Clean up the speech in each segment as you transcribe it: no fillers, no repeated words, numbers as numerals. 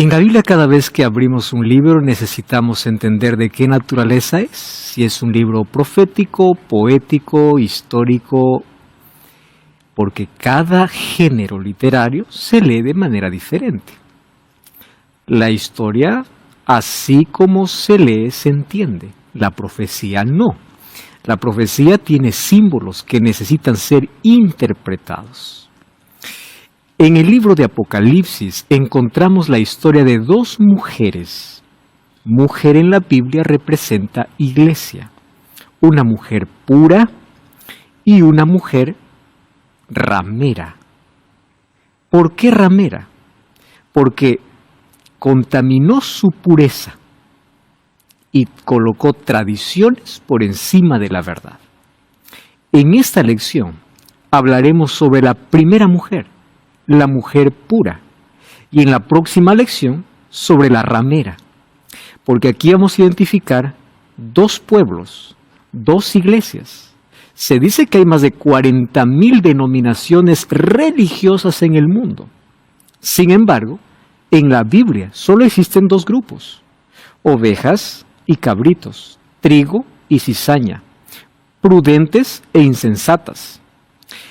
En la Biblia, cada vez que abrimos un libro necesitamos entender de qué naturaleza es, si es un libro profético, poético, histórico, porque cada género literario se lee de manera diferente. La historia, así como se lee, se entiende. La profecía no. La profecía tiene símbolos que necesitan ser interpretados. En el libro de Apocalipsis encontramos la historia de dos mujeres. Mujer en la Biblia representa iglesia. Una mujer pura y una mujer ramera. ¿Por qué ramera? Porque contaminó su pureza y colocó tradiciones por encima de la verdad. En esta lección hablaremos sobre la primera mujer, la mujer pura, y en la próxima lección sobre la ramera, porque aquí vamos a identificar dos pueblos, dos iglesias. Se dice que hay más de 40,000 denominaciones religiosas en el mundo. Sin embargo, en la Biblia solo existen dos grupos: ovejas y cabritos, trigo y cizaña, prudentes e insensatas.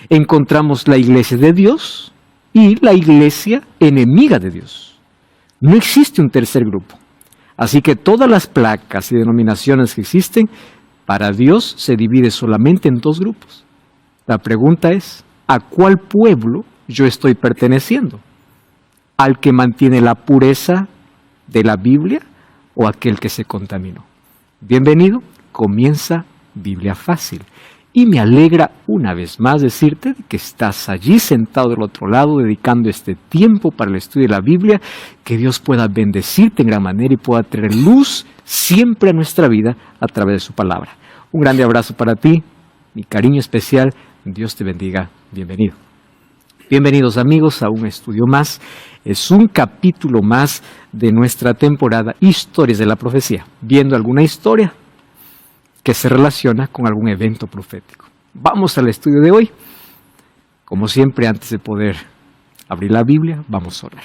Encontramos la iglesia de Dios y la iglesia enemiga de Dios. No existe un tercer grupo. Así que todas las placas y denominaciones que existen, para Dios se divide solamente en dos grupos. La pregunta es, ¿a cuál pueblo yo estoy perteneciendo? ¿Al que mantiene la pureza de la Biblia o aquel que se contaminó? Bienvenido, comienza Biblia Fácil. Y me alegra una vez más decirte que estás allí sentado del otro lado dedicando este tiempo para el estudio de la Biblia, que Dios pueda bendecirte en gran manera y pueda traer luz siempre a nuestra vida a través de su palabra. Un grande abrazo para ti, mi cariño especial, Dios te bendiga, bienvenido. Bienvenidos amigos a un estudio más, es un capítulo más de nuestra temporada Historias de la Profecía, viendo alguna historia que se relaciona con algún evento profético. Vamos al estudio de hoy. Como siempre, antes de poder abrir la Biblia, vamos a orar.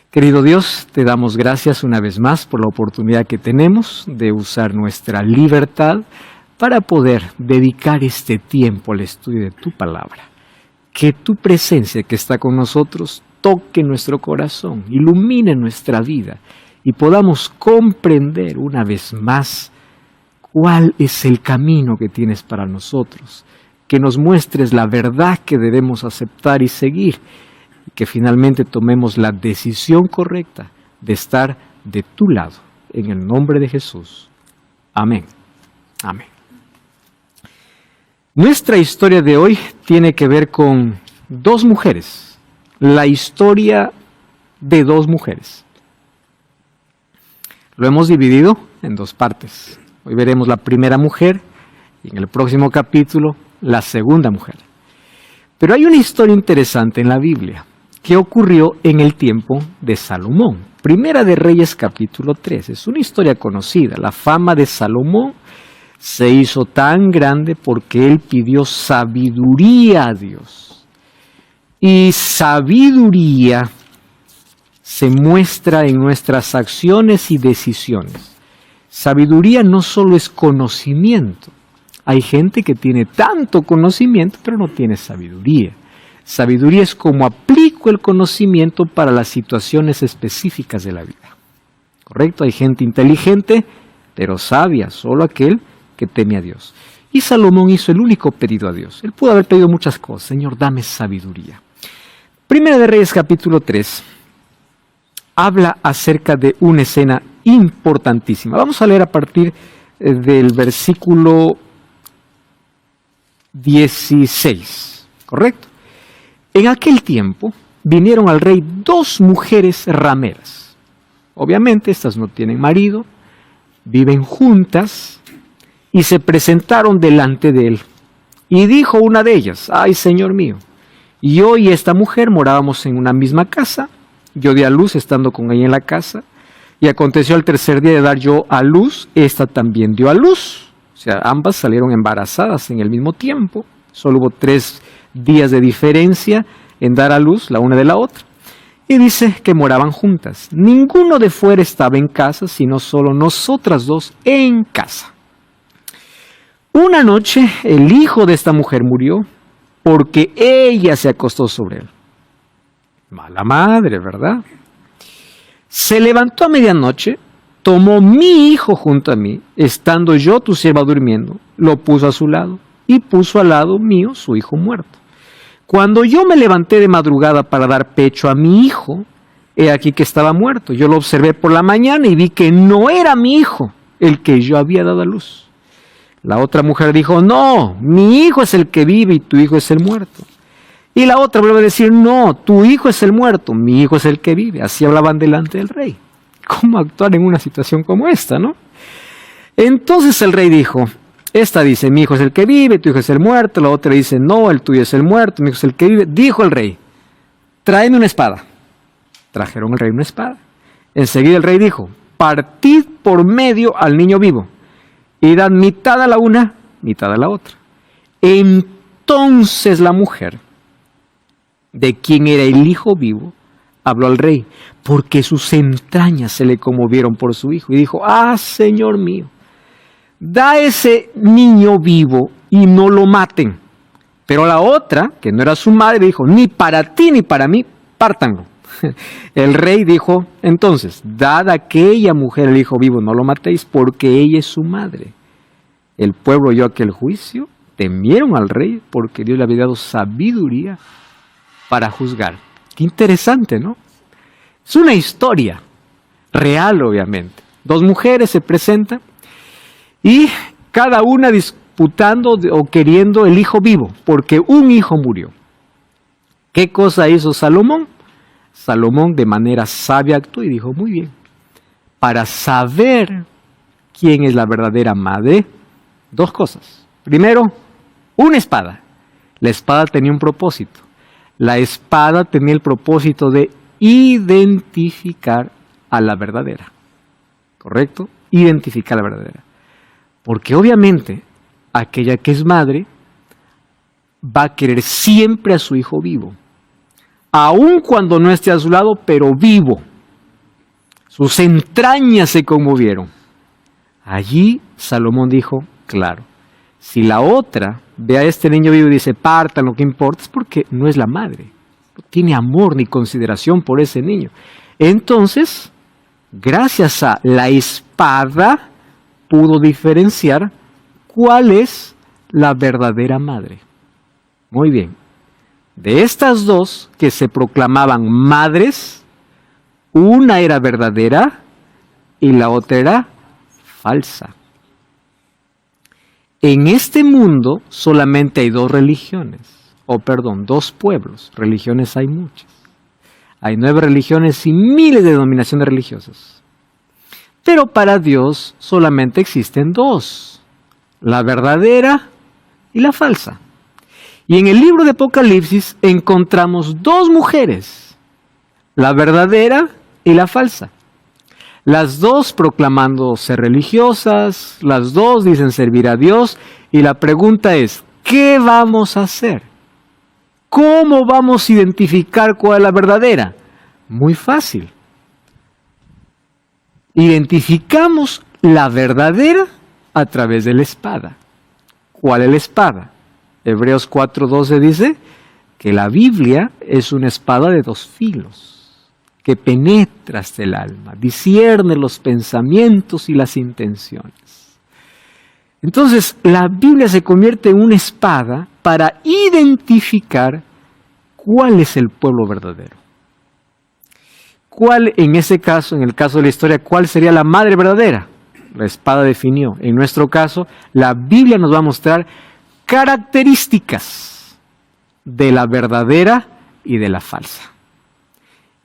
Querido Dios, te damos gracias una vez más por la oportunidad que tenemos de usar nuestra libertad para poder dedicar este tiempo al estudio de tu palabra. Que tu presencia que está con nosotros toque nuestro corazón, ilumine nuestra vida y podamos comprender una vez más cuál es el camino que tienes para nosotros, que nos muestres la verdad que debemos aceptar y seguir, y que finalmente tomemos la decisión correcta de estar de tu lado, en el nombre de Jesús. Amén. Amén. Nuestra historia de hoy tiene que ver con dos mujeres, la historia de dos mujeres. Lo hemos dividido en dos partes. Hoy veremos la primera mujer y en el próximo capítulo la segunda mujer. Pero hay una historia interesante en la Biblia que ocurrió en el tiempo de Salomón. Primera de Reyes capítulo 3. Es una historia conocida. La fama de Salomón se hizo tan grande porque él pidió sabiduría a Dios. Y sabiduría se muestra en nuestras acciones y decisiones. Sabiduría no solo es conocimiento. Hay gente que tiene tanto conocimiento, pero no tiene sabiduría. Sabiduría es cómo aplico el conocimiento para las situaciones específicas de la vida. ¿Correcto? Hay gente inteligente, pero sabia, solo aquel que teme a Dios. Y Salomón hizo el único pedido a Dios. Él pudo haber pedido muchas cosas. Señor, dame sabiduría. Primera de Reyes capítulo 3 habla acerca de una escena importantísima. Vamos a leer a partir del versículo 16, ¿correcto? En aquel tiempo vinieron al rey dos mujeres rameras. Obviamente estas no tienen marido, viven juntas y se presentaron delante de él. Y dijo una de ellas: ay, Señor mío, yo y esta mujer morábamos en una misma casa. Yo di a luz estando con ella en la casa. Y aconteció al tercer día de dar yo a luz, esta también dio a luz. O sea, ambas salieron embarazadas en el mismo tiempo. Solo hubo 3 días de diferencia en dar a luz la una de la otra. Y dice que moraban juntas. Ninguno de fuera estaba en casa, sino solo nosotras dos en casa. Una noche el hijo de esta mujer murió porque ella se acostó sobre él. Mala madre, ¿verdad? Se levantó a medianoche, tomó mi hijo junto a mí, estando yo, tu sierva, durmiendo, lo puso a su lado y puso al lado mío su hijo muerto. Cuando yo me levanté de madrugada para dar pecho a mi hijo, he aquí que estaba muerto. Yo lo observé por la mañana y vi que no era mi hijo el que yo había dado a luz. La otra mujer dijo, no, mi hijo es el que vive y tu hijo es el muerto. Y la otra vuelve a decir, no, tu hijo es el muerto, mi hijo es el que vive. Así hablaban delante del rey. ¿Cómo actuar en una situación como esta, no? Entonces el rey dijo, esta dice, mi hijo es el que vive, tu hijo es el muerto. La otra dice, no, el tuyo es el muerto, mi hijo es el que vive. Dijo el rey, tráeme una espada. Trajeron al rey una espada. Enseguida el rey dijo, partid por medio al niño vivo y dad mitad a la una, mitad a la otra. Entonces la mujer, de quien era el hijo vivo, habló al rey, porque sus entrañas se le conmovieron por su hijo. Y dijo, señor mío, da ese niño vivo y no lo maten. Pero la otra, que no era su madre, dijo, ni para ti ni para mí, pártanlo. El rey dijo, entonces, dad a aquella mujer el hijo vivo, no lo matéis, porque ella es su madre. El pueblo oyó aquel juicio, temieron al rey, porque Dios le había dado sabiduría para juzgar. Qué interesante, ¿no? Es una historia real, obviamente. Dos mujeres se presentan y cada una disputando o queriendo el hijo vivo, porque un hijo murió. ¿Qué cosa hizo Salomón? Salomón de manera sabia actuó y dijo, muy bien, para saber quién es la verdadera madre, dos cosas. Primero, una espada. La espada tenía un propósito. La espada tenía el propósito de identificar a la verdadera. ¿Correcto? Identificar a la verdadera. Porque obviamente aquella que es madre va a querer siempre a su hijo vivo. Aun cuando no esté a su lado, pero vivo. Sus entrañas se conmovieron. Allí Salomón dijo, claro, si la otra ve a este niño vivo y dice, partan, lo que importa, es porque no es la madre. No tiene amor ni consideración por ese niño. Entonces, gracias a la espada, pudo diferenciar cuál es la verdadera madre. Muy bien. De estas dos que se proclamaban madres, una era verdadera y la otra era falsa. En este mundo solamente hay dos religiones, dos pueblos. Religiones hay muchas. Hay 9 religiones y miles de denominaciones religiosas. Pero para Dios solamente existen dos, la verdadera y la falsa. Y en el libro de Apocalipsis encontramos dos mujeres, la verdadera y la falsa. Las dos proclamando ser religiosas, las dos dicen servir a Dios, y la pregunta es, ¿qué vamos a hacer? ¿Cómo vamos a identificar cuál es la verdadera? Muy fácil. Identificamos la verdadera a través de la espada. ¿Cuál es la espada? Hebreos 4:12 dice que la Biblia es una espada de 2 filos, que penetra hasta el alma, discierne los pensamientos y las intenciones. Entonces, la Biblia se convierte en una espada para identificar cuál es el pueblo verdadero. ¿Cuál, en ese caso, en el caso de la historia, cuál sería la madre verdadera? La espada definió. En nuestro caso, la Biblia nos va a mostrar características de la verdadera y de la falsa.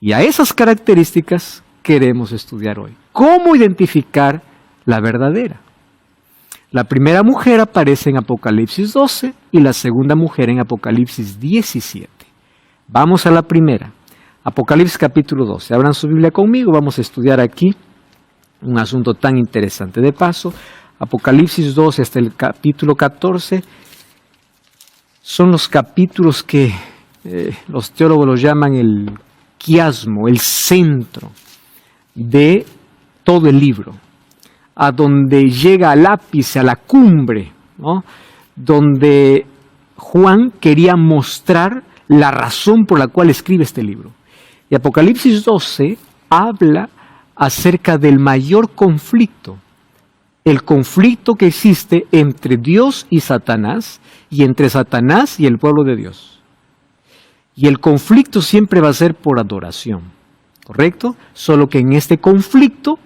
Y a esas características queremos estudiar hoy. ¿Cómo identificar la verdadera? La primera mujer aparece en Apocalipsis 12 y la segunda mujer en Apocalipsis 17. Vamos a la primera. Apocalipsis capítulo 12. Abran su Biblia conmigo, vamos a estudiar aquí un asunto tan interesante. De paso, Apocalipsis 12 hasta el capítulo 14 son los capítulos que los teólogos los llaman el quiasmo, el centro de todo el libro, a donde llega al ápice, a la cumbre, ¿no? Donde Juan quería mostrar la razón por la cual escribe este libro. Y Apocalipsis 12 habla acerca del mayor conflicto, el conflicto que existe entre Dios y Satanás, y entre Satanás y el pueblo de Dios. Y el conflicto siempre va a ser por adoración, ¿correcto? Solo que en este conflicto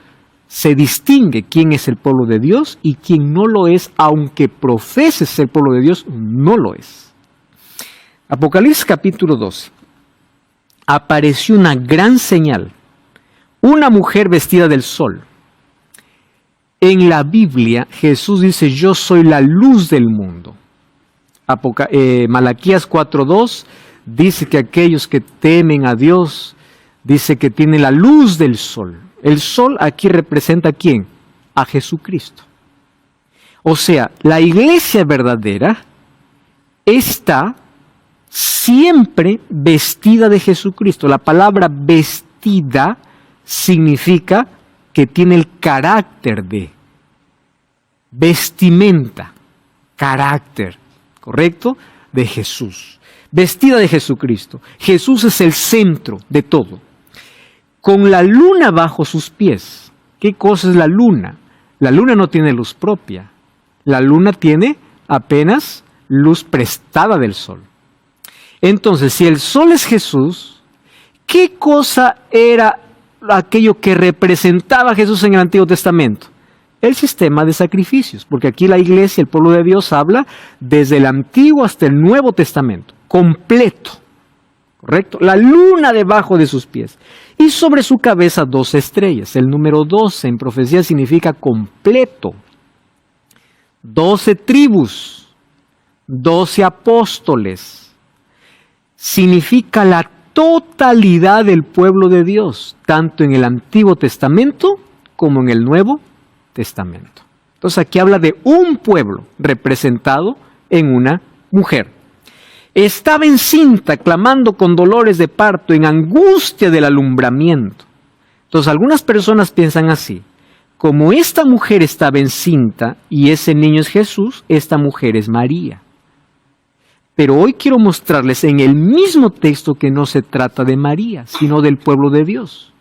se distingue quién es el pueblo de Dios y quién no lo es, aunque profese ser el pueblo de Dios, no lo es. Apocalipsis capítulo 12. Apareció una gran señal, una mujer vestida del sol. En la Biblia, Jesús dice, yo soy la luz del mundo. Malaquías 4:2 dice que aquellos que temen a Dios, dice que tienen la luz del sol. El sol aquí representa ¿a quién? A Jesucristo. O sea, la iglesia verdadera está siempre vestida de Jesucristo. La palabra vestida significa que tiene el carácter de vestimenta, carácter, ¿correcto? De Jesús. Vestida de Jesucristo. Jesús es el centro de todo. Con la luna bajo sus pies. ¿Qué cosa es la luna? La luna no tiene luz propia. La luna tiene apenas luz prestada del sol. Entonces, si el sol es Jesús, ¿qué cosa era aquello que representaba a Jesús en el Antiguo Testamento? El sistema de sacrificios, porque aquí la iglesia, el pueblo de Dios, habla desde el Antiguo hasta el Nuevo Testamento, completo, ¿correcto? La luna debajo de sus pies, y sobre su cabeza 12 estrellas. El número 12 en profecía significa completo. 12 tribus, 12 apóstoles, significa la totalidad del pueblo de Dios, tanto en el Antiguo Testamento como en el Nuevo Testamento. Entonces aquí habla de un pueblo representado en una mujer. Estaba encinta, clamando con dolores de parto, en angustia del alumbramiento. Entonces algunas personas piensan así: como esta mujer estaba encinta y ese niño es Jesús, esta mujer es María. Pero hoy quiero mostrarles en el mismo texto que no se trata de María, sino del pueblo de Dios,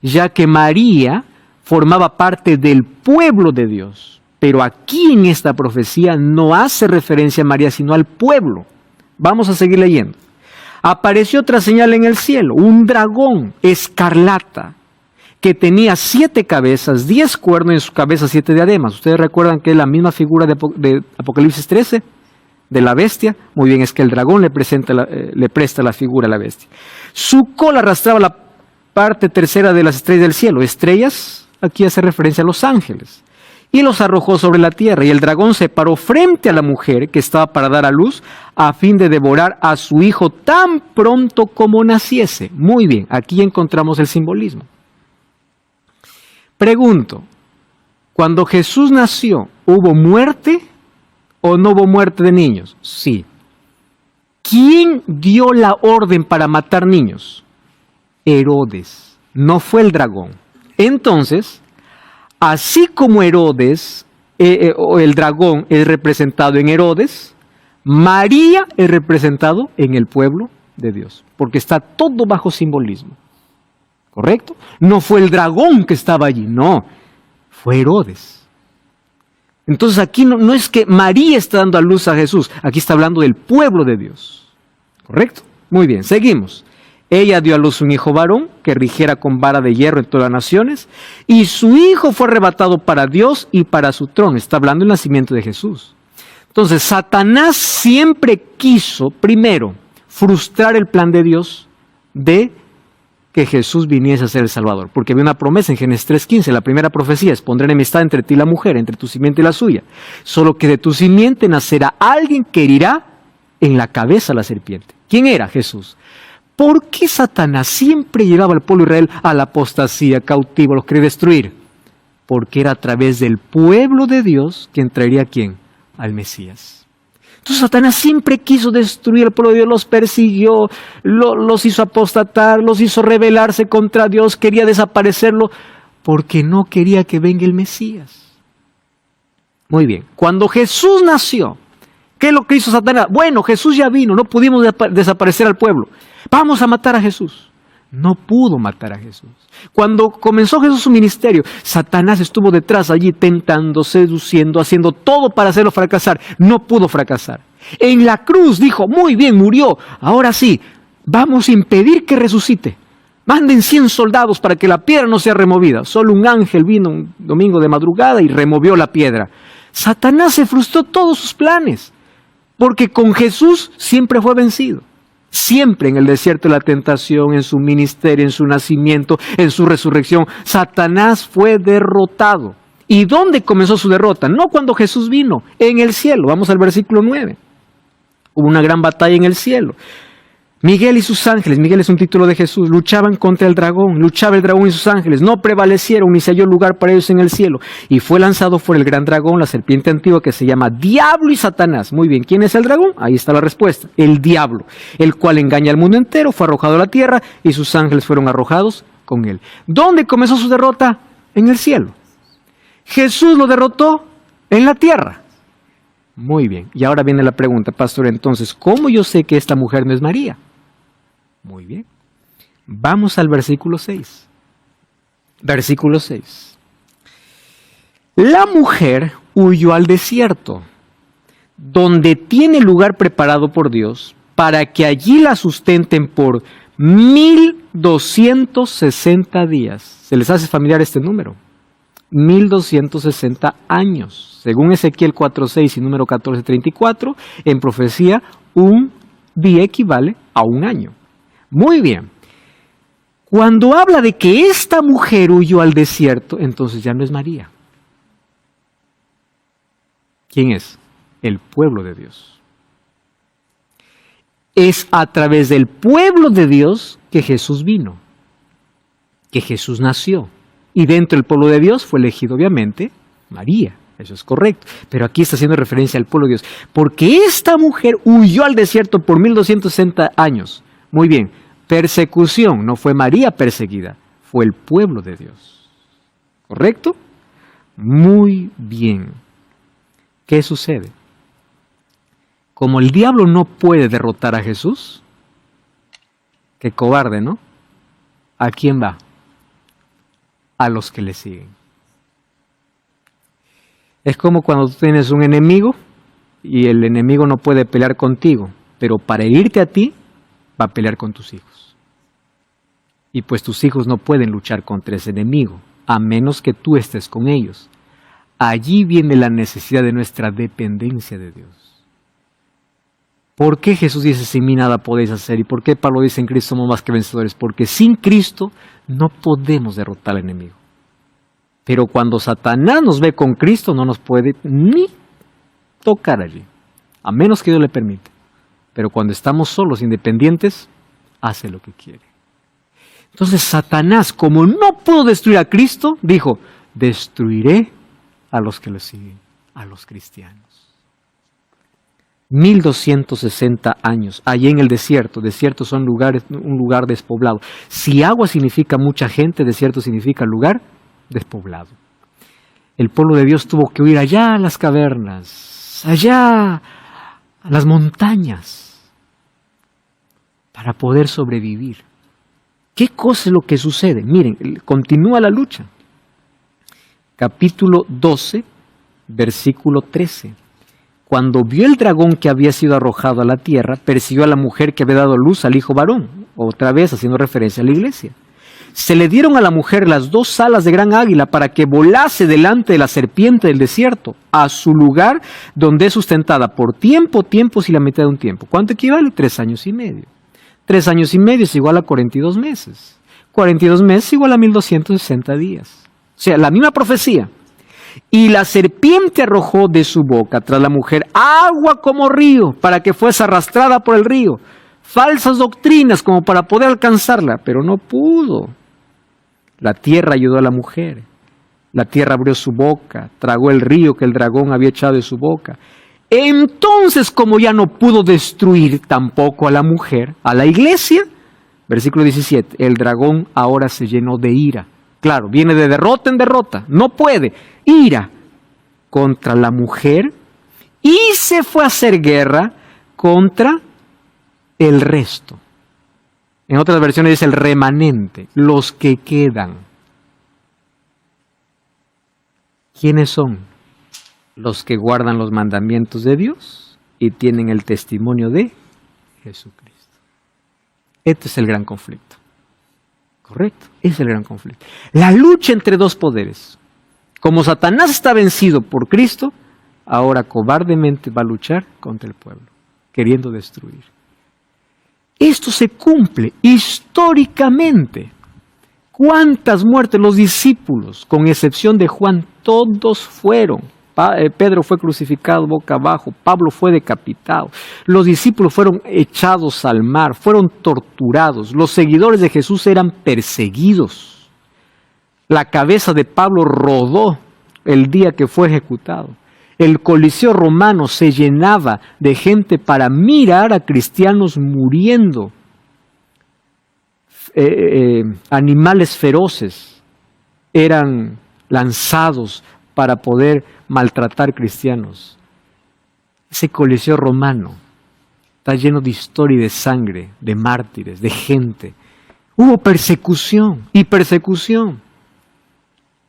ya que María formaba parte del pueblo de Dios. Pero aquí en esta profecía no hace referencia a María, sino al pueblo. Vamos a seguir leyendo. Apareció otra señal en el cielo, un dragón escarlata, que tenía 7 cabezas, 10 cuernos y en su cabeza 7 diademas. ¿Ustedes recuerdan que es la misma figura de Apocalipsis 13? De la bestia. Muy bien, es que el dragón le presta la figura a la bestia. Su cola arrastraba la parte tercera de las estrellas del cielo. Estrellas, aquí hace referencia a los ángeles. Y los arrojó sobre la tierra, y el dragón se paró frente a la mujer que estaba para dar a luz, a fin de devorar a su hijo tan pronto como naciese. Muy bien, aquí encontramos el simbolismo. Pregunto, cuando Jesús nació, ¿hubo muerte o no hubo muerte de niños? Sí. ¿Quién dio la orden para matar niños? Herodes, no fue el dragón. Entonces, así como Herodes, o el dragón es representado en Herodes, María es representado en el pueblo de Dios, porque está todo bajo simbolismo. ¿Correcto? No fue el dragón que estaba allí, no, fue Herodes. Entonces aquí no es que María está dando a luz a Jesús, aquí está hablando del pueblo de Dios. ¿Correcto? Muy bien, seguimos. Ella dio a luz un hijo varón que rigiera con vara de hierro en todas las naciones, y su hijo fue arrebatado para Dios y para su trono. Está hablando del nacimiento de Jesús. Entonces, Satanás siempre quiso, primero, frustrar el plan de Dios de que Jesús viniese a ser el Salvador. Porque había una promesa en Génesis 3:15, la primera profecía es: pondré enemistad entre ti y la mujer, entre tu simiente y la suya. Solo que de tu simiente nacerá alguien que herirá en la cabeza a la serpiente. ¿Quién era? Jesús. ¿Por qué Satanás siempre llevaba al pueblo de Israel a la apostasía, cautivo, los quería destruir? Porque era a través del pueblo de Dios quien traería ¿a quién? Al Mesías. Entonces Satanás siempre quiso destruir al pueblo de Dios, los persiguió, los hizo apostatar, los hizo rebelarse contra Dios, quería desaparecerlo, porque no quería que venga el Mesías. Muy bien, cuando Jesús nació, ¿qué es lo que hizo Satanás? Bueno, Jesús ya vino, no pudimos desaparecer al pueblo. Vamos a matar a Jesús. No pudo matar a Jesús. Cuando comenzó Jesús su ministerio, Satanás estuvo detrás allí tentando, seduciendo, haciendo todo para hacerlo fracasar. No pudo fracasar. En la cruz dijo, muy bien, murió. Ahora sí, vamos a impedir que resucite. Manden 100 soldados para que la piedra no sea removida. Solo un ángel vino un domingo de madrugada y removió la piedra. Satanás se frustró todos sus planes, porque con Jesús siempre fue vencido. Siempre en el desierto de la tentación, en su ministerio, en su nacimiento, en su resurrección, Satanás fue derrotado. ¿Y dónde comenzó su derrota? No cuando Jesús vino, en el cielo. Vamos al versículo 9. Hubo una gran batalla en el cielo. Miguel y sus ángeles, Miguel es un título de Jesús, luchaban contra el dragón, luchaba el dragón y sus ángeles, no prevalecieron ni se halló lugar para ellos en el cielo. Y fue lanzado fuera el gran dragón, la serpiente antigua que se llama Diablo y Satanás. Muy bien, ¿quién es el dragón? Ahí está la respuesta, el diablo, el cual engaña al mundo entero, fue arrojado a la tierra y sus ángeles fueron arrojados con él. ¿Dónde comenzó su derrota? En el cielo. Jesús lo derrotó en la tierra. Muy bien, y ahora viene la pregunta, pastor, entonces, ¿cómo yo sé que esta mujer no es María? Muy bien. Vamos al versículo 6. Versículo 6. La mujer huyó al desierto, donde tiene lugar preparado por Dios, para que allí la sustenten por 1260 días. ¿Se les hace familiar este número? 1260 años. Según Ezequiel 4:6 y número 14:34, en profecía, un día equivale a un año. Muy bien. Cuando habla de que esta mujer huyó al desierto, entonces ya no es María. ¿Quién es? El pueblo de Dios. Es a través del pueblo de Dios que Jesús vino, que Jesús nació. Y dentro del pueblo de Dios fue elegido, obviamente, María. Eso es correcto. Pero aquí está haciendo referencia al pueblo de Dios. Porque esta mujer huyó al desierto por 1260 años. Muy bien. Persecución, no fue María perseguida, fue el pueblo de Dios. ¿Correcto? Muy bien. ¿Qué sucede? Como el diablo no puede derrotar a Jesús, qué cobarde, ¿no? ¿A quién va? A los que le siguen. Es como cuando tú tienes un enemigo y el enemigo no puede pelear contigo, pero para herirte a ti, va a pelear con tus hijos. Y pues tus hijos no pueden luchar contra ese enemigo, a menos que tú estés con ellos. Allí viene la necesidad de nuestra dependencia de Dios. ¿Por qué Jesús dice, sin mí nada podéis hacer? ¿Y por qué Pablo dice, en Cristo somos más que vencedores? Porque sin Cristo no podemos derrotar al enemigo. Pero cuando Satanás nos ve con Cristo, no nos puede ni tocar allí, a menos que Dios le permita. Pero cuando estamos solos, independientes, hace lo que quiere. Entonces Satanás, como no pudo destruir a Cristo, dijo, destruiré a los que le siguen, a los cristianos. 1260 años, allí en el desierto. Desiertos son lugares, un lugar despoblado. Si agua significa mucha gente, desierto significa lugar despoblado. El pueblo de Dios tuvo que huir allá a las cavernas, allá a las montañas, para poder sobrevivir. ¿Qué cosa es lo que sucede? Miren, continúa la lucha. Capítulo 12, versículo 13. Cuando vio el dragón que había sido arrojado a la tierra, persiguió a la mujer que había dado luz al hijo varón, otra vez haciendo referencia a la iglesia. Se le dieron a la mujer las 2 alas de gran águila para que volase delante de la serpiente del desierto, a su lugar donde es sustentada por tiempos y la mitad de un tiempo. ¿Cuánto equivale? 3 años y medio. 3 años y medio es igual a 42 meses. 42 meses es igual a 1260 días. O sea, la misma profecía. Y la serpiente arrojó de su boca tras la mujer agua como río, para que fuese arrastrada por el río. Falsas doctrinas como para poder alcanzarla, pero no pudo. La tierra ayudó a la mujer. La tierra abrió su boca, tragó el río que el dragón había echado de su boca. Entonces, como ya no pudo destruir tampoco a la mujer, a la iglesia, versículo 17, el dragón ahora se llenó de ira. Claro, viene de derrota en derrota, no puede. Ira contra la mujer y se fue a hacer guerra contra el resto. En otras versiones dice el remanente, los que quedan. ¿Quiénes son? Los que guardan los mandamientos de Dios y tienen el testimonio de Jesucristo. Este es el gran conflicto. Correcto, es el gran conflicto. La lucha entre dos poderes. Como Satanás está vencido por Cristo, ahora cobardemente va a luchar contra el pueblo, queriendo destruir. Esto se cumple históricamente. ¿Cuántas muertes? Los discípulos, con excepción de Juan, todos fueron. Pedro fue crucificado boca abajo, Pablo fue decapitado, los discípulos fueron echados al mar, fueron torturados, los seguidores de Jesús eran perseguidos. La cabeza de Pablo rodó el día que fue ejecutado. El Coliseo romano se llenaba de gente para mirar a cristianos muriendo. Animales feroces eran lanzados para poder maltratar cristianos. Ese Coliseo romano está lleno de historia y de sangre, de mártires, de gente. Hubo persecución y persecución.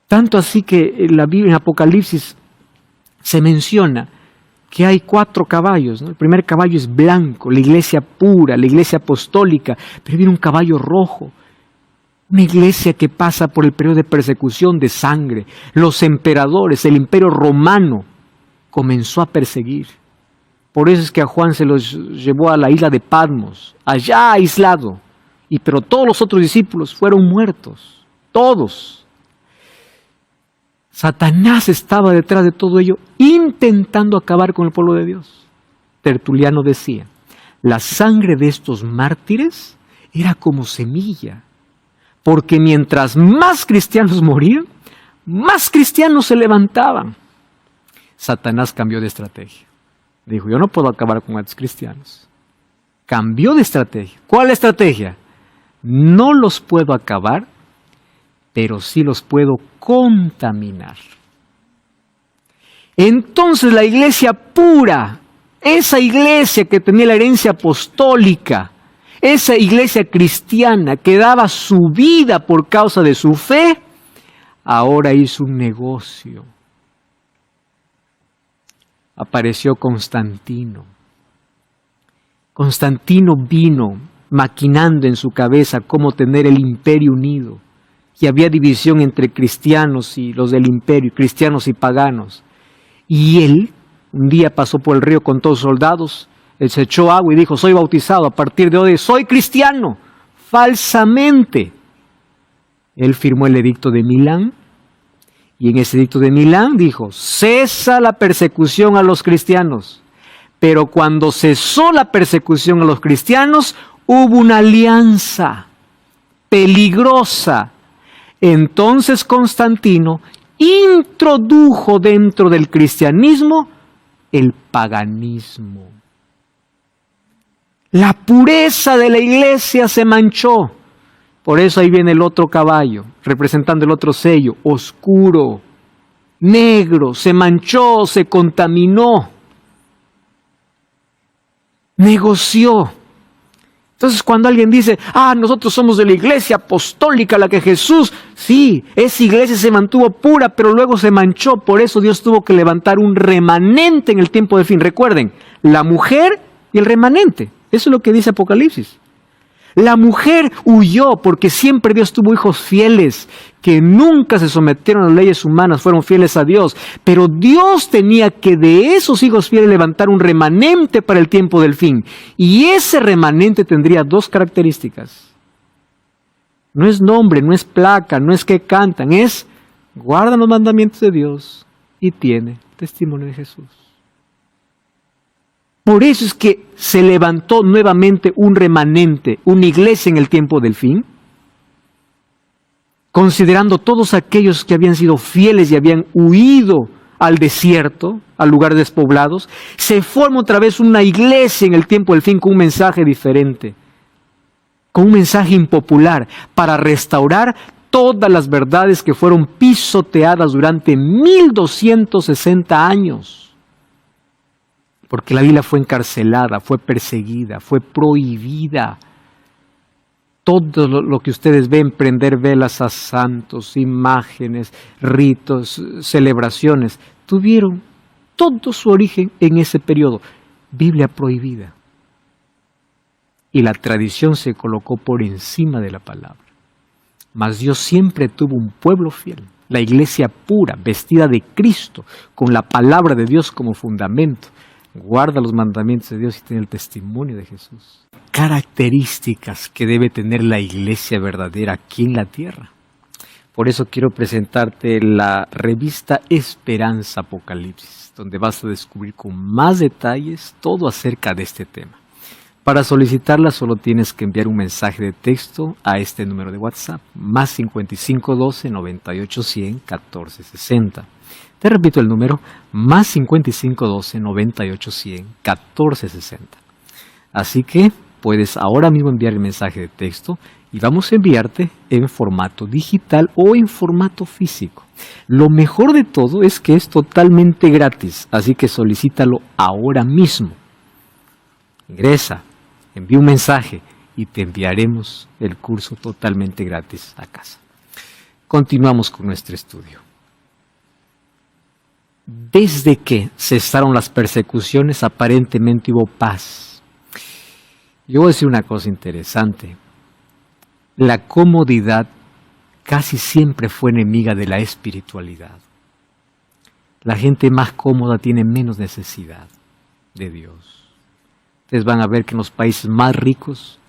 Tanto así que en la Biblia, en Apocalipsis, se menciona que hay 4 caballos, ¿no? El primer caballo es blanco, la iglesia pura, la iglesia apostólica, pero viene un caballo rojo. Una iglesia que pasa por el periodo de persecución, de sangre. Los emperadores, el imperio romano comenzó a perseguir. Por eso es que a Juan se los llevó a la isla de Patmos, allá aislado. Pero todos los otros discípulos fueron muertos, todos. Satanás estaba detrás de todo ello, intentando acabar con el pueblo de Dios. Tertuliano decía, la sangre de estos mártires era como semilla. Porque mientras más cristianos morían, más cristianos se levantaban. Satanás cambió de estrategia. Dijo, yo no puedo acabar con estos cristianos. Cambió de estrategia. ¿Cuál estrategia? No los puedo acabar, pero sí los puedo contaminar. Entonces la iglesia pura, esa iglesia que tenía la herencia apostólica, esa iglesia cristiana que daba su vida por causa de su fe, ahora hizo un negocio. Apareció Constantino. Constantino vino maquinando en su cabeza cómo tener el imperio unido. Y había división entre cristianos y los del imperio, cristianos y paganos. Y él un día pasó por el río con todos los soldados. Él se echó agua y dijo, soy bautizado, a partir de hoy soy cristiano, falsamente. Él firmó el edicto de Milán, y en ese edicto de Milán dijo, cesa la persecución a los cristianos. Pero cuando cesó la persecución a los cristianos, hubo una alianza peligrosa. Entonces Constantino introdujo dentro del cristianismo el paganismo. La pureza de la iglesia se manchó. Por eso ahí viene el otro caballo, representando el otro sello, oscuro, negro, se manchó, se contaminó, negoció. Entonces cuando alguien dice, nosotros somos de la iglesia apostólica, la que Jesús, sí, esa iglesia se mantuvo pura, pero luego se manchó, por eso Dios tuvo que levantar un remanente en el tiempo del fin. Recuerden, la mujer y el remanente. Eso es lo que dice Apocalipsis. La mujer huyó porque siempre Dios tuvo hijos fieles, que nunca se sometieron a las leyes humanas, fueron fieles a Dios. Pero Dios tenía que de esos hijos fieles levantar un remanente para el tiempo del fin. Y ese remanente tendría 2 características. No es nombre, no es placa, no es que cantan, es guardan los mandamientos de Dios y tiene testimonio de Jesús. Por eso es que se levantó nuevamente un remanente, una iglesia en el tiempo del fin, considerando todos aquellos que habían sido fieles y habían huido al desierto a lugares despoblados. Se forma otra vez una iglesia en el tiempo del fin con un mensaje diferente, con un mensaje impopular para restaurar todas las verdades que fueron pisoteadas durante 1260 años. Porque la Biblia fue encarcelada, fue perseguida, fue prohibida. Todo lo que ustedes ven, prender velas a santos, imágenes, ritos, celebraciones, tuvieron todo su origen en ese periodo. Biblia prohibida. Y la tradición se colocó por encima de la palabra. Mas Dios siempre tuvo un pueblo fiel, la iglesia pura, vestida de Cristo, con la palabra de Dios como fundamento. Guarda los mandamientos de Dios y tiene el testimonio de Jesús. Características que debe tener la iglesia verdadera aquí en la tierra. Por eso quiero presentarte la revista Esperanza Apocalipsis, donde vas a descubrir con más detalles todo acerca de este tema. Para solicitarla solo tienes que enviar un mensaje de texto a este número de WhatsApp, más 5512 9810 1460. Te repito el número, más 5512 9810 1460. Así que puedes ahora mismo enviar el mensaje de texto y vamos a enviarte en formato digital o en formato físico. Lo mejor de todo es que es totalmente gratis, así que solicítalo ahora mismo. Ingresa, envía un mensaje y te enviaremos el curso totalmente gratis a casa. Continuamos con nuestro estudio. Desde que cesaron las persecuciones, aparentemente hubo paz. Yo voy a decir una cosa interesante. La comodidad casi siempre fue enemiga de la espiritualidad. La gente más cómoda tiene menos necesidad de Dios. Ustedes van a ver que en los países más ricos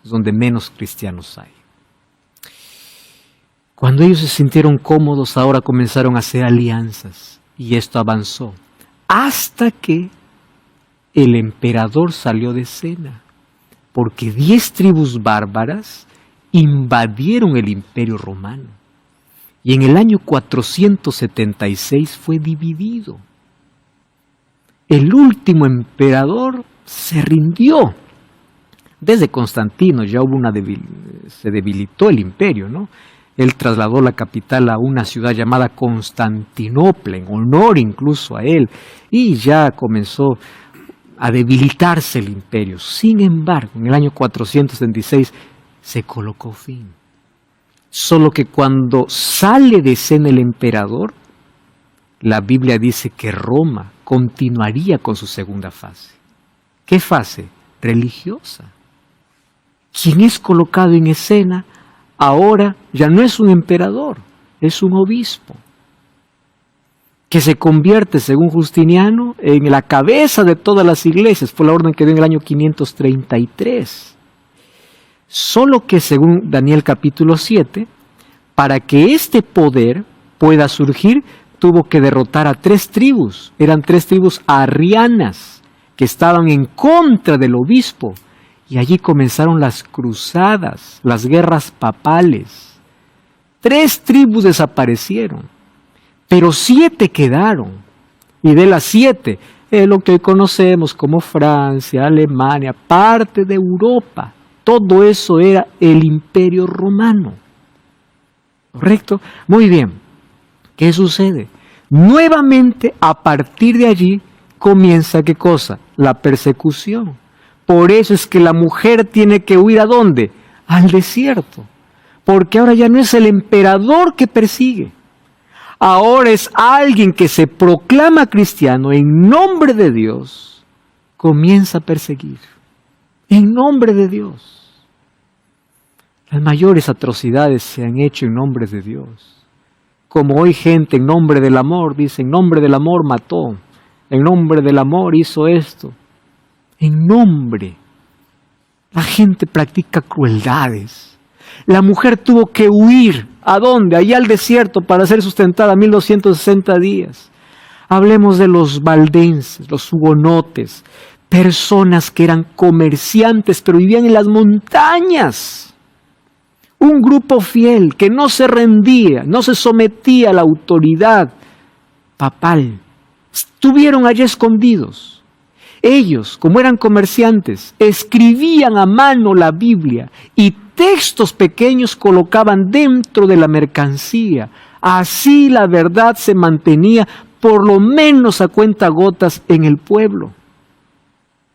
es donde menos cristianos hay. Cuando ellos se sintieron cómodos, ahora comenzaron a hacer alianzas y esto avanzó hasta que el emperador salió de escena, porque 10 tribus bárbaras invadieron el Imperio Romano y en el año 476 fue dividido. El último emperador se rindió. Desde Constantino ya hubo se debilitó el imperio, ¿no? Él trasladó la capital a una ciudad llamada Constantinopla, en honor incluso a él, y ya comenzó a debilitarse el imperio. Sin embargo, en el año 476 se colocó fin. Solo que cuando sale de escena el emperador, la Biblia dice que Roma continuaría con su segunda fase. ¿Qué fase? Religiosa. Quien es colocado en escena ahora ya no es un emperador, es un obispo, que se convierte, según Justiniano, en la cabeza de todas las iglesias. Fue la orden que dio en el año 533. Solo que, según Daniel capítulo 7, para que este poder pueda surgir, tuvo que derrotar a 3 tribus. Eran 3 tribus arrianas que estaban en contra del obispo. Y allí comenzaron las cruzadas, las guerras papales. 3 tribus desaparecieron, pero 7 quedaron. Y de las 7, lo que hoy conocemos como Francia, Alemania, parte de Europa, todo eso era el Imperio Romano. ¿Correcto? Muy bien. ¿Qué sucede? Nuevamente, a partir de allí, comienza, ¿qué cosa? La persecución. Por eso es que la mujer tiene que huir ¿a dónde? Al desierto. Porque ahora ya no es el emperador que persigue. Ahora es alguien que se proclama cristiano en nombre de Dios, comienza a perseguir. En nombre de Dios. Las mayores atrocidades se han hecho en nombre de Dios. Como hoy gente en nombre del amor dice, en nombre del amor mató, en nombre del amor hizo esto. En nombre. La gente practica crueldades. La mujer tuvo que huir. ¿A dónde? Allá al desierto para ser sustentada 1260 días. Hablemos de los valdenses, los hugonotes, personas que eran comerciantes pero vivían en las montañas. Un grupo fiel que no se rendía, no se sometía a la autoridad papal, estuvieron allí escondidos. Ellos, como eran comerciantes, escribían a mano la Biblia y textos pequeños colocaban dentro de la mercancía. Así la verdad se mantenía por lo menos a cuentagotas en el pueblo.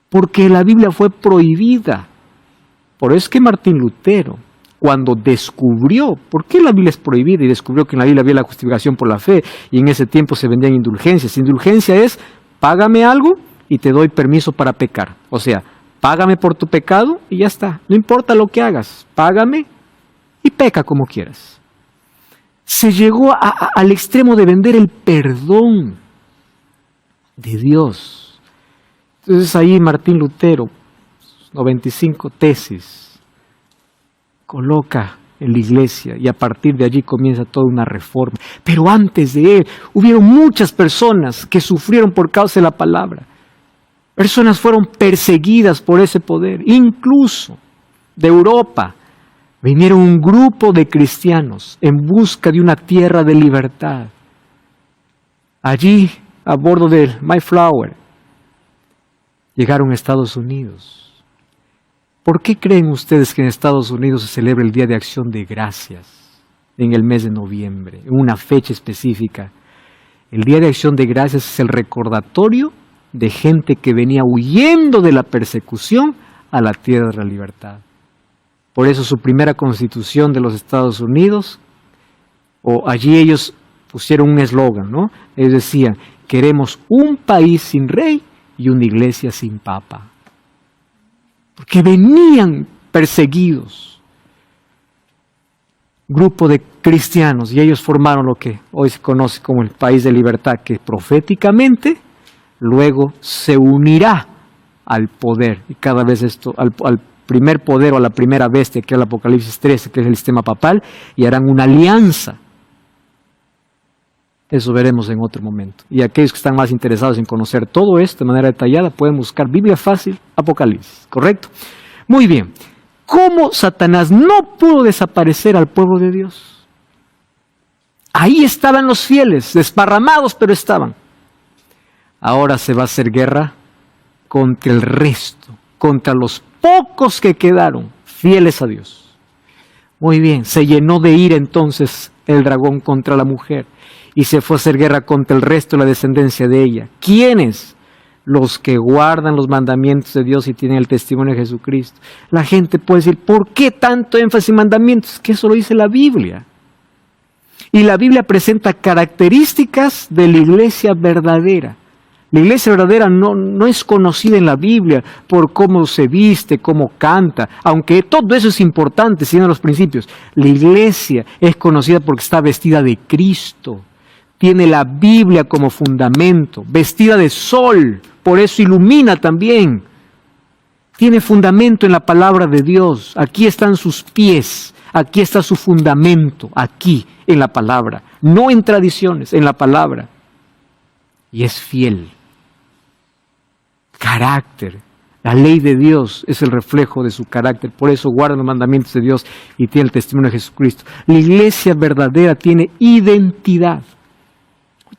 Porque la Biblia fue prohibida. Por eso es que Martín Lutero, cuando descubrió por qué la Biblia es prohibida y descubrió que en la Biblia había la justificación por la fe y en ese tiempo se vendían indulgencias. Indulgencia es, págame algo y te doy permiso para pecar. O sea, págame por tu pecado y ya está. No importa lo que hagas, págame y peca como quieras. Se llegó al extremo de vender el perdón de Dios. Entonces ahí Martín Lutero, 95 tesis, coloca en la iglesia y a partir de allí comienza toda una reforma. Pero antes de él hubieron muchas personas que sufrieron por causa de la palabra. Personas fueron perseguidas por ese poder. Incluso de Europa vinieron un grupo de cristianos en busca de una tierra de libertad. Allí, a bordo del Mayflower, llegaron a Estados Unidos. ¿Por qué creen ustedes que en Estados Unidos se celebra el Día de Acción de Gracias en el mes de noviembre, en una fecha específica? El Día de Acción de Gracias es el recordatorio de gente que venía huyendo de la persecución a la tierra de la libertad. Por eso su primera constitución de los Estados Unidos, o allí ellos pusieron un eslogan, ¿no? Ellos decían, queremos un país sin rey y una iglesia sin papa. Porque venían perseguidos. Grupo de cristianos, y ellos formaron lo que hoy se conoce como el país de libertad, que proféticamente luego se unirá al poder, y cada vez esto, al primer poder o a la primera bestia, que es el Apocalipsis 13, que es el sistema papal, y harán una alianza. Eso veremos en otro momento. Y aquellos que están más interesados en conocer todo esto de manera detallada, pueden buscar Biblia Fácil, Apocalipsis, ¿correcto? Muy bien. ¿Cómo Satanás no pudo desaparecer al pueblo de Dios? Ahí estaban los fieles, desparramados, pero estaban. Ahora se va a hacer guerra contra el resto, contra los pocos que quedaron fieles a Dios. Muy bien, se llenó de ira entonces el dragón contra la mujer y se fue a hacer guerra contra el resto de la descendencia de ella. ¿Quiénes? Los que guardan los mandamientos de Dios y tienen el testimonio de Jesucristo. La gente puede decir, ¿por qué tanto énfasis en mandamientos? Es que eso lo dice la Biblia. Y la Biblia presenta características de la iglesia verdadera. La iglesia verdadera no es conocida en la Biblia por cómo se viste, cómo canta, aunque todo eso es importante, siguiendo los principios. La iglesia es conocida porque está vestida de Cristo, tiene la Biblia como fundamento, vestida de sol, por eso ilumina también. Tiene fundamento en la palabra de Dios, aquí están sus pies, aquí está su fundamento, aquí en la palabra, no en tradiciones, en la palabra. Y es fiel. Carácter. La ley de Dios es el reflejo de su carácter. Por eso guarda los mandamientos de Dios y tiene el testimonio de Jesucristo. La iglesia verdadera tiene identidad.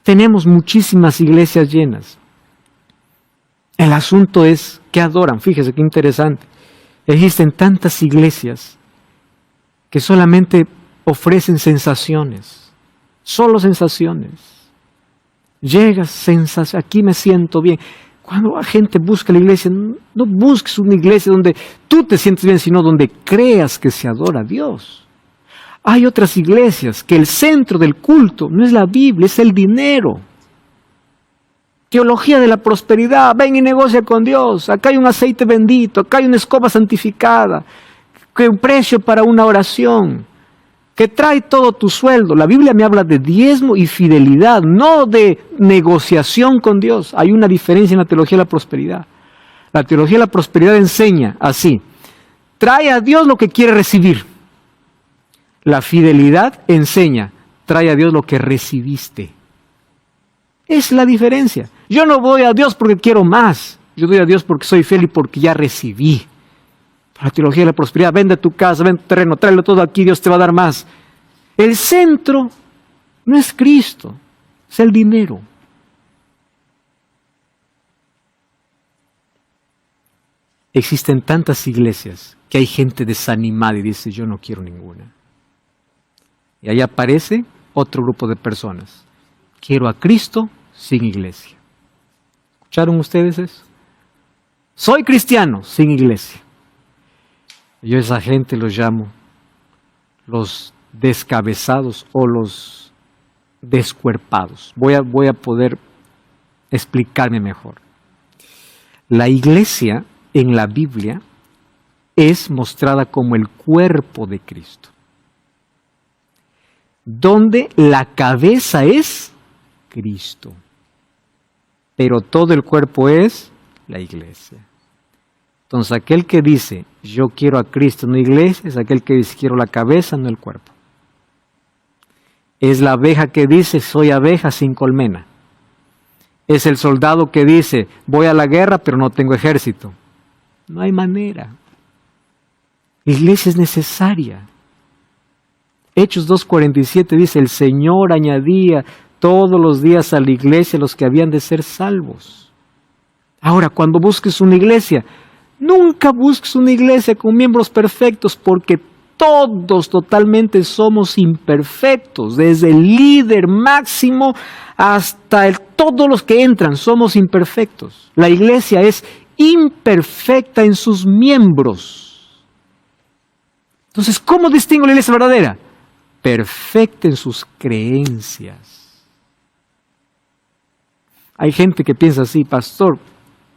Tenemos muchísimas iglesias llenas. El asunto es que adoran. Fíjese qué interesante. Existen tantas iglesias que solamente ofrecen sensaciones. Solo sensaciones. Llegas, sensación, aquí me siento bien. Cuando la gente busca la iglesia, no busques una iglesia donde tú te sientes bien, sino donde creas que se adora a Dios. Hay otras iglesias que el centro del culto no es la Biblia, es el dinero. Teología de la prosperidad, ven y negocia con Dios. Acá hay un aceite bendito, acá hay una escoba santificada, que un precio para una oración, que trae todo tu sueldo. La Biblia me habla de diezmo y fidelidad, no de negociación con Dios. Hay una diferencia en la teología de la prosperidad. La teología de la prosperidad enseña así: trae a Dios lo que quiere recibir. La fidelidad enseña: trae a Dios lo que recibiste. Es la diferencia. Yo no voy a Dios porque quiero más. Yo doy a Dios porque soy fiel y porque ya recibí. La teología de la prosperidad, vende tu casa, vende tu terreno, tráelo todo aquí, Dios te va a dar más. El centro no es Cristo, es el dinero. existen tantas iglesias que hay gente desanimada y dice, yo no quiero ninguna. Y ahí aparece otro grupo de personas. Quiero a Cristo sin iglesia. ¿Escucharon ustedes eso? Soy cristiano sin iglesia. Yo a esa gente los llamo los descabezados o los descuerpados. Voy a poder explicarme mejor. La iglesia en la Biblia es mostrada como el cuerpo de Cristo, donde la cabeza es Cristo, pero todo el cuerpo es la iglesia. Entonces aquel que dice, yo quiero a Cristo, no iglesia, es aquel que dice, quiero la cabeza, no el cuerpo. Es la abeja que dice, soy abeja sin colmena. Es el soldado que dice, voy a la guerra, pero no tengo ejército. No hay manera. La iglesia es necesaria. Hechos 2:47 dice, el Señor añadía todos los días a la iglesia los que habían de ser salvos. Ahora, cuando busques una iglesia, nunca busques una iglesia con miembros perfectos, porque todos totalmente somos imperfectos, desde el líder máximo hasta todos los que entran somos imperfectos. La iglesia es imperfecta en sus miembros. Entonces, ¿cómo distingo la iglesia verdadera? Perfecta en sus creencias. Hay gente que piensa así, pastor,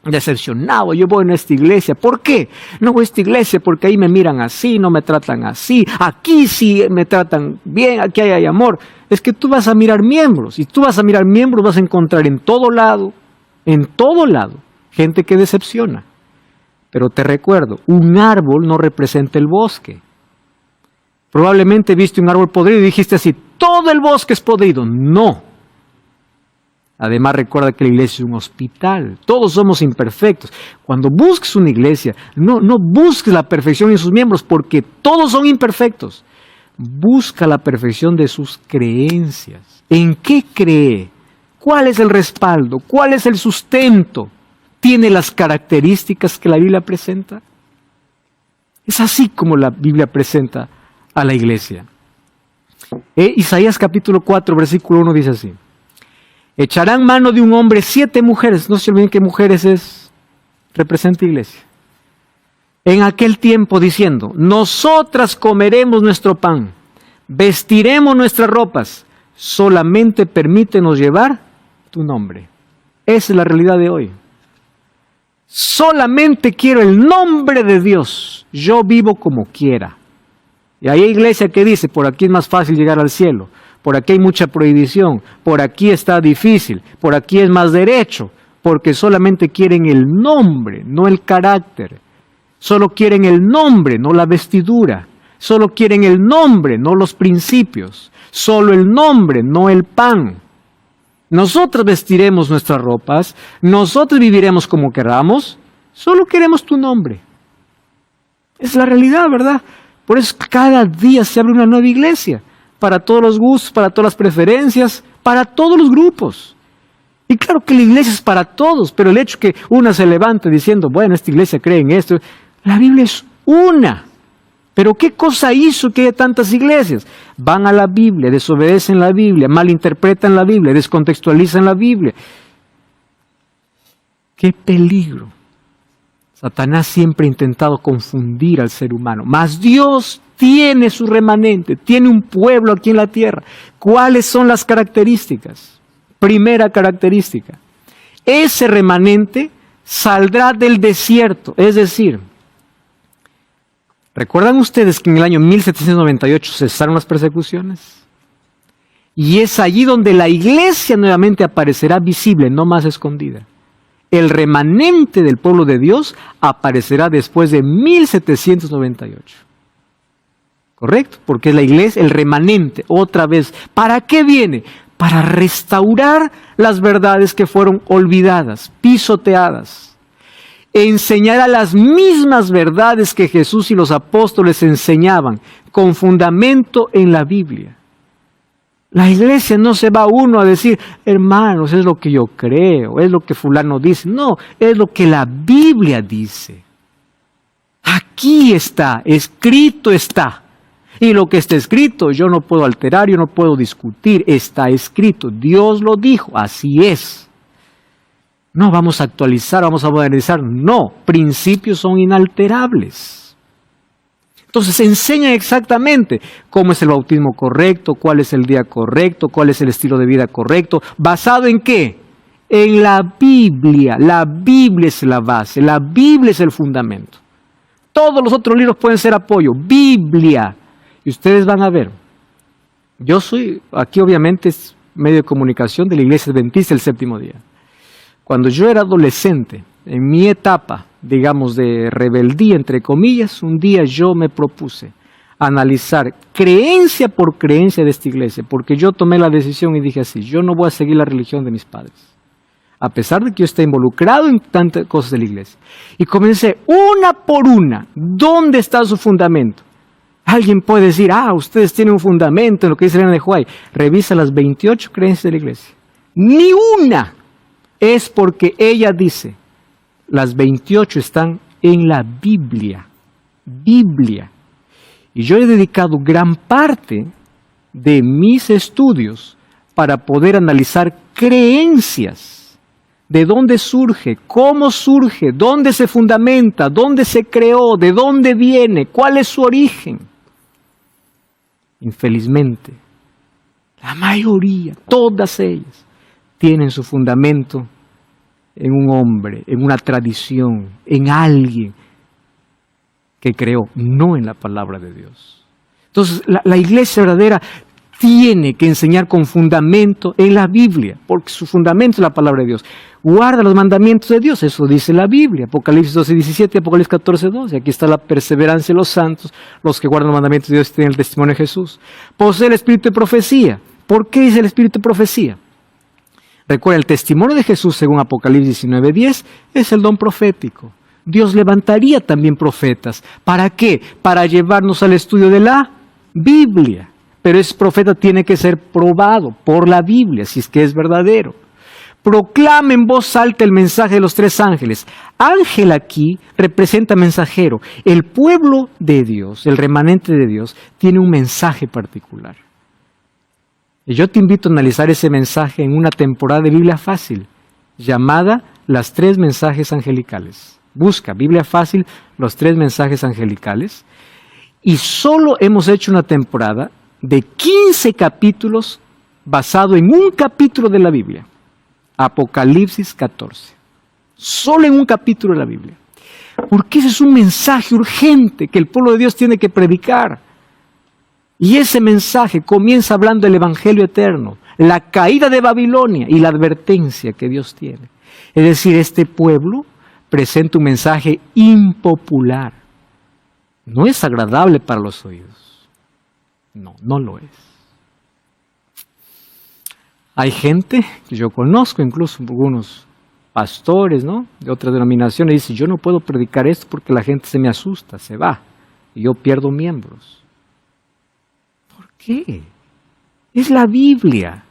decepcionado, yo voy a esta iglesia. ¿Por qué? No voy a esta iglesia porque ahí me miran así, no me tratan así. Aquí sí me tratan bien, aquí hay amor. Es que tú vas a mirar miembros, y tú vas a mirar miembros, vas a encontrar en todo lado, gente que decepciona. Pero te recuerdo, un árbol no representa el bosque. Probablemente viste un árbol podrido y dijiste así, todo el bosque es podrido. No. Además recuerda que la iglesia es un hospital, todos somos imperfectos. Cuando busques una iglesia, no busques la perfección en sus miembros, porque todos son imperfectos. Busca la perfección de sus creencias. ¿En qué cree? ¿Cuál es el respaldo? ¿Cuál es el sustento? ¿Tiene las características que la Biblia presenta? Es así como la Biblia presenta a la iglesia. Isaías capítulo 4, versículo 1 dice así. Echarán mano de un hombre 7 mujeres. No se olviden que mujeres representa iglesia. En aquel tiempo diciendo, nosotras comeremos nuestro pan, vestiremos nuestras ropas, solamente permítenos llevar tu nombre. Esa es la realidad de hoy. Solamente quiero el nombre de Dios. Yo vivo como quiera. Y hay iglesia que dice, por aquí es más fácil llegar al cielo. Por aquí hay mucha prohibición, por aquí está difícil, por aquí es más derecho, porque solamente quieren el nombre, no el carácter. Solo quieren el nombre, no la vestidura. Solo quieren el nombre, no los principios. Solo el nombre, no el pan. Nosotros vestiremos nuestras ropas, nosotros viviremos como queramos, solo queremos tu nombre. Es la realidad, ¿verdad? Por eso cada día se abre una nueva iglesia. Para todos los gustos, para todas las preferencias, para todos los grupos. Y claro que la iglesia es para todos, pero el hecho que una se levante diciendo, bueno, esta iglesia cree en esto, la Biblia es una. Pero ¿qué cosa hizo que haya tantas iglesias? Van a la Biblia, desobedecen la Biblia, malinterpretan la Biblia, descontextualizan la Biblia. ¡Qué peligro! Satanás siempre ha intentado confundir al ser humano, mas Dios tiene su remanente, tiene un pueblo aquí en la tierra. ¿Cuáles son las características? Primera característica, ese remanente saldrá del desierto, es decir, ¿recuerdan ustedes que en el año 1798 cesaron las persecuciones? Y es allí donde la iglesia nuevamente aparecerá visible, no más escondida. El remanente del pueblo de Dios aparecerá después de 1798. ¿Correcto? Porque es la iglesia, el remanente, otra vez. ¿Para qué viene? Para restaurar las verdades que fueron olvidadas, pisoteadas. Enseñará las mismas verdades que Jesús y los apóstoles enseñaban, con fundamento en la Biblia. La iglesia no se va uno a decir, hermanos, es lo que yo creo, es lo que fulano dice. No, es lo que la Biblia dice. Aquí está, escrito está. Y lo que está escrito yo no puedo alterar, yo no puedo discutir, está escrito. Dios lo dijo, así es. No vamos a actualizar, vamos a modernizar. No, principios son inalterables. Entonces enseñan exactamente cómo es el bautismo correcto, cuál es el día correcto, cuál es el estilo de vida correcto. ¿Basado en qué? En la Biblia. La Biblia es la base, la Biblia es el fundamento. Todos los otros libros pueden ser apoyo. Biblia. Y ustedes van a ver. Yo soy, aquí obviamente es medio de comunicación de la Iglesia Adventista del Séptimo Día. Cuando yo era adolescente, en mi etapa, digamos, de rebeldía, entre comillas, un día yo me propuse analizar creencia por creencia de esta iglesia, porque yo tomé la decisión y dije así, yo no voy a seguir la religión de mis padres, a pesar de que yo esté involucrado en tantas cosas de la iglesia. Y comencé una por una, ¿dónde está su fundamento? Alguien puede decir, ustedes tienen un fundamento en lo que dice Elena de White. Revisa las 28 creencias de la iglesia. Ni una es porque ella dice, las 28 están en la Biblia. Biblia. Y yo he dedicado gran parte de mis estudios para poder analizar creencias. ¿De dónde surge? ¿Cómo surge? ¿Dónde se fundamenta? ¿Dónde se creó? ¿De dónde viene? ¿Cuál es su origen? Infelizmente, la mayoría, todas ellas, tienen su fundamento en un hombre, en una tradición, en alguien que creó, no en la palabra de Dios. Entonces, la iglesia verdadera tiene que enseñar con fundamento en la Biblia, porque su fundamento es la palabra de Dios. Guarda los mandamientos de Dios, eso dice la Biblia, Apocalipsis 12:17, Apocalipsis 14:12. Aquí está la perseverancia de los santos, los que guardan los mandamientos de Dios y tienen el testimonio de Jesús. Posee el espíritu de profecía. ¿Por qué dice el espíritu de profecía? Recuerda, el testimonio de Jesús, según Apocalipsis 19:10, es el don profético. Dios levantaría también profetas. ¿Para qué? Para llevarnos al estudio de la Biblia. Pero ese profeta tiene que ser probado por la Biblia, si es que es verdadero. Proclama en voz alta el mensaje de los 3 ángeles. Ángel aquí representa mensajero. El pueblo de Dios, el remanente de Dios, tiene un mensaje particular. Y yo te invito a analizar ese mensaje en una temporada de Biblia Fácil, llamada Las 3 mensajes angelicales. Busca Biblia Fácil, los 3 mensajes angelicales. Y solo hemos hecho una temporada de 15 capítulos basado en un capítulo de la Biblia. Apocalipsis 14. Solo en un capítulo de la Biblia. Porque ese es un mensaje urgente que el pueblo de Dios tiene que predicar. Y ese mensaje comienza hablando del Evangelio eterno, la caída de Babilonia y la advertencia que Dios tiene. Es decir, este pueblo presenta un mensaje impopular. No es agradable para los oídos. No, no lo es. Hay gente que yo conozco, incluso algunos pastores, ¿no?, de otras denominaciones, dicen, yo no puedo predicar esto porque la gente se me asusta, se va, y yo pierdo miembros. ¿Por qué? Es la Biblia.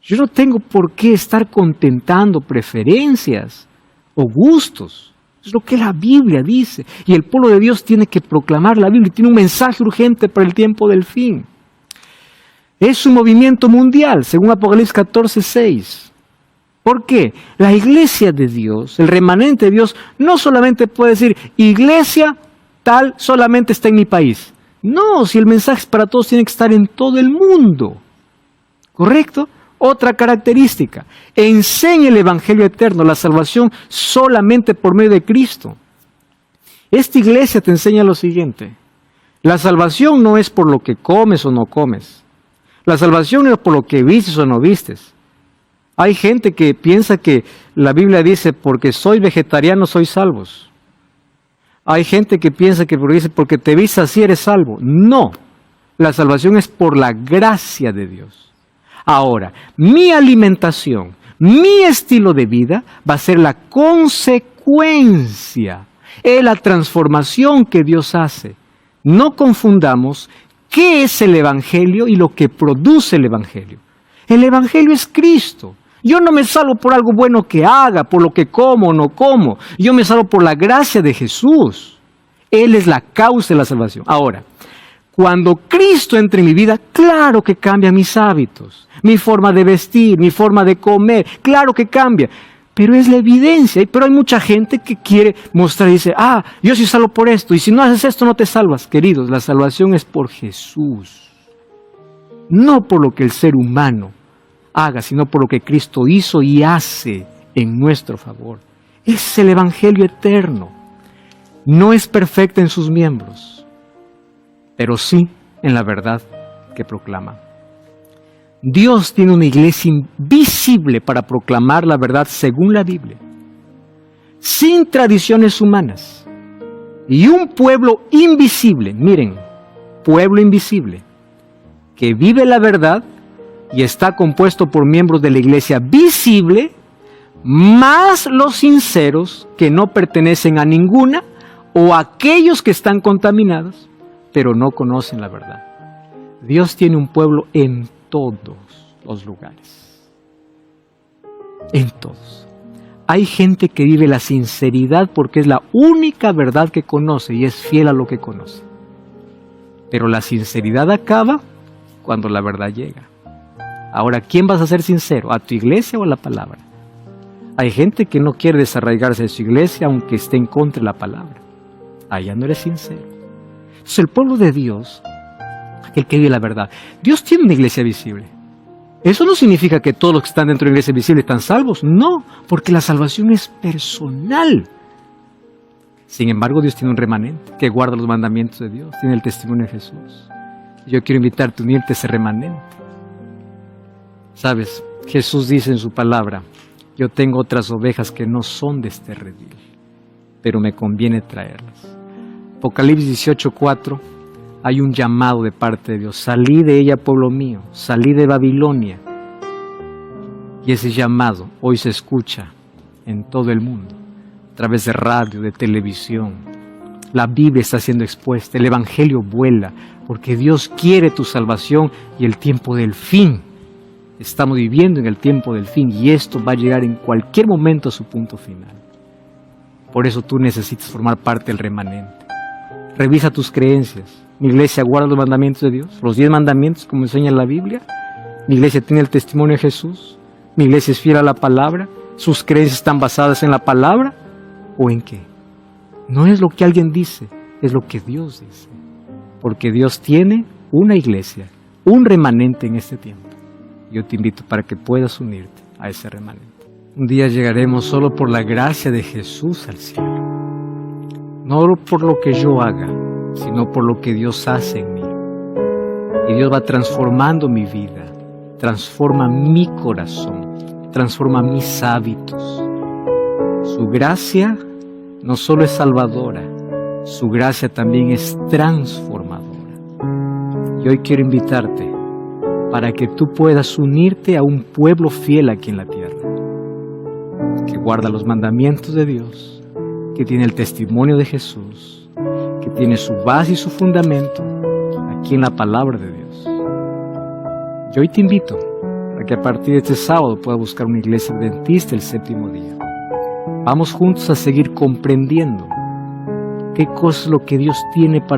Yo no tengo por qué estar contentando preferencias o gustos. Es lo que la Biblia dice. Y el pueblo de Dios tiene que proclamar la Biblia. Tiene un mensaje urgente para el tiempo del fin. Es un movimiento mundial, según Apocalipsis 14:6. ¿Por qué? La iglesia de Dios, el remanente de Dios, no solamente puede decir, iglesia tal solamente está en mi país. No, si el mensaje es para todos, tiene que estar en todo el mundo. ¿Correcto? Otra característica, enseña el Evangelio eterno, la salvación solamente por medio de Cristo. Esta iglesia te enseña lo siguiente, la salvación no es por lo que comes o no comes, la salvación no es por lo que vistes o no vistes. Hay gente que piensa que la Biblia dice, porque soy vegetariano soy salvos. Hay gente que piensa que dice, porque te vistes así eres salvo. No, la salvación es por la gracia de Dios. Ahora, mi alimentación, mi estilo de vida va a ser la consecuencia, es la transformación que Dios hace. No confundamos qué es el Evangelio y lo que produce el Evangelio. El Evangelio es Cristo. Yo no me salvo por algo bueno que haga, por lo que como o no como. Yo me salvo por la gracia de Jesús. Él es la causa de la salvación. Ahora, cuando Cristo entra en mi vida, claro que cambia mis hábitos, mi forma de vestir, mi forma de comer, claro que cambia. Pero es la evidencia. Pero hay mucha gente que quiere mostrar y dice, yo soy salvo por esto, y si no haces esto no te salvas. Queridos, la salvación es por Jesús. No por lo que el ser humano haga, sino por lo que Cristo hizo y hace en nuestro favor. Es el Evangelio eterno. No es perfecta en sus miembros, pero sí en la verdad que proclama. Dios tiene una iglesia invisible para proclamar la verdad según la Biblia, sin tradiciones humanas, y un pueblo invisible, miren, pueblo invisible, que vive la verdad y está compuesto por miembros de la iglesia visible, más los sinceros que no pertenecen a ninguna, o aquellos que están contaminados, pero no conocen la verdad. Dios tiene un pueblo en todos los lugares. En todos. Hay gente que vive la sinceridad porque es la única verdad que conoce y es fiel a lo que conoce. Pero la sinceridad acaba cuando la verdad llega. Ahora, ¿quién vas a ser sincero? ¿A tu iglesia o a la palabra? Hay gente que no quiere desarraigarse de su iglesia aunque esté en contra de la palabra. Allá no eres sincero. Entonces el pueblo de Dios, aquel que vive la verdad, Dios tiene una iglesia visible. Eso no significa que todos los que están dentro de la iglesia visible están salvos. No, porque la salvación es personal. Sin embargo, Dios tiene un remanente que guarda los mandamientos de Dios, tiene el testimonio de Jesús. Yo quiero invitarte a unirte a ese remanente. Sabes, Jesús dice en su palabra, yo tengo otras ovejas que no son de este redil, pero me conviene traerlas. Apocalipsis 18:4, hay un llamado de parte de Dios. Salí de ella, pueblo mío, salí de Babilonia. Y ese llamado hoy se escucha en todo el mundo, a través de radio, de televisión. La Biblia está siendo expuesta, el Evangelio vuela, porque Dios quiere tu salvación y el tiempo del fin. Estamos viviendo en el tiempo del fin y esto va a llegar en cualquier momento a su punto final. Por eso tú necesitas formar parte del remanente. Revisa tus creencias. Mi iglesia guarda los mandamientos de Dios, los 10 mandamientos como enseña la Biblia. Mi iglesia tiene el testimonio de Jesús. Mi iglesia es fiel a la palabra. ¿Sus creencias están basadas en la palabra o en qué? No es lo que alguien dice, es lo que Dios dice. Porque Dios tiene una iglesia, un remanente en este tiempo. Yo te invito para que puedas unirte a ese remanente. Un día llegaremos solo por la gracia de Jesús al cielo. No por lo que yo haga, sino por lo que Dios hace en mí. Y Dios va transformando mi vida, transforma mi corazón, transforma mis hábitos. Su gracia no solo es salvadora, su gracia también es transformadora. Y hoy quiero invitarte para que tú puedas unirte a un pueblo fiel aquí en la tierra, que guarda los mandamientos de Dios, que tiene el testimonio de Jesús, que tiene su base y su fundamento aquí en la palabra de Dios. Yo hoy te invito para que a partir de este sábado puedas buscar una iglesia adventista el séptimo día. Vamos juntos a seguir comprendiendo qué cosa es lo que Dios tiene para